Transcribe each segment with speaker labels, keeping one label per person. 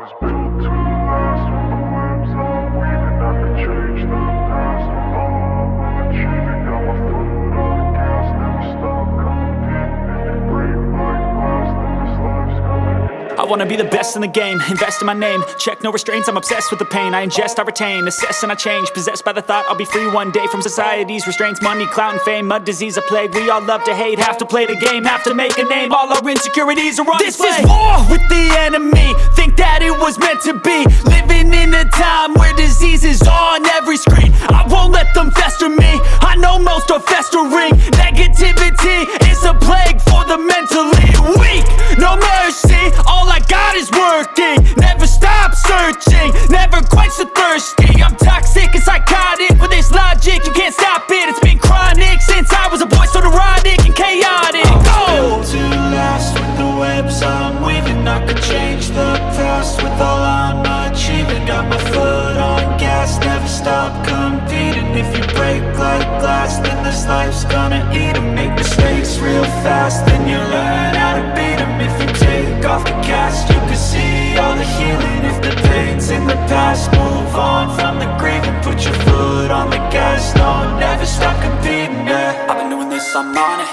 Speaker 1: was built to last. With the webs I'm weaving, I could change the past. With all I'm achieving, got my foot on gas. Never stop competing. If you break like glass, then this life's gonna end.
Speaker 2: I wanna be the best in the game, invest in my name. Check no restraints, I'm obsessed with the pain. I ingest, I retain, assess and I change. Possessed by the thought I'll be free one day from society's restraints. Money, clout and fame, mud, disease, a plague. We all love to hate, have to play the game, have to make a name. All our insecurities are on display. This is war with the enemy, think that it was meant to be. Living in a time where disease is on every screen. I won't let them fester me, I know most are festering. Negativity is a plague for the mentally weak. No mercy, all I got is working. Never stop searching, never quench the thirsty. I'm toxic and psychotic with this logic, you can't stop it. It's been chronic since I was a boy, so neurotic and chaotic.
Speaker 3: Built to last with the webs I'm weaving. I could change the past with all I'm achieving. Got my foot on gas, never stop competing. If you break like glass, then this life's gonna eat 'em. Make mistakes real fast, then you learn how to beat 'em. If you take off the cast, you can see all the healing. If the pain's in the past, move on from the grieving. Put your foot on the gas, no, never stop competing, yeah.
Speaker 2: I've been doing this, I'm on it.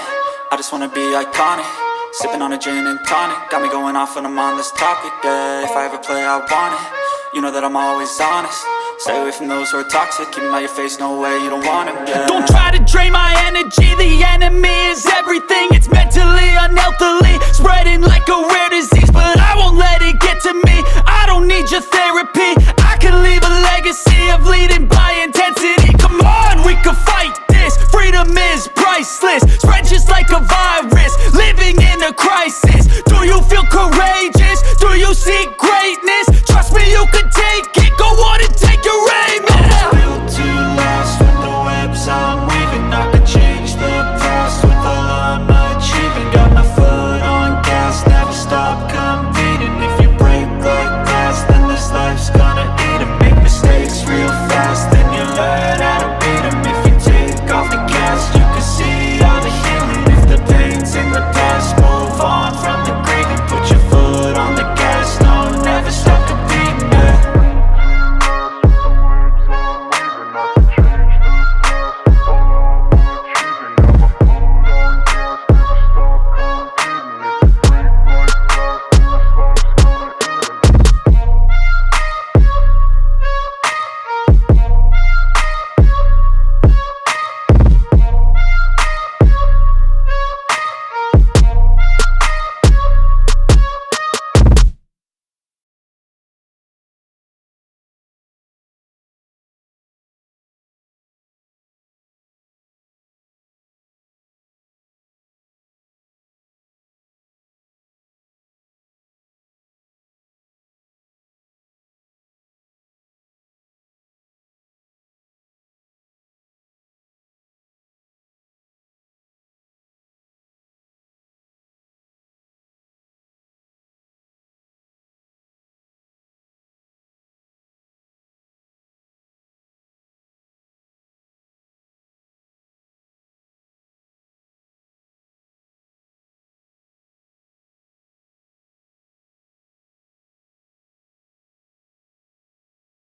Speaker 2: I just wanna be iconic. Sipping on a gin and tonic, got me going off when I'm on this topic, yeah. If I ever play, I want it. You know that I'm always honest. Stay away from those who are toxic. Keep them out your face, no way, you don't want it, yeah. Don't try to drain my energy. The enemy is everything. It's mentally, unhealthily, spreading like a rare disease. But I won't let it get to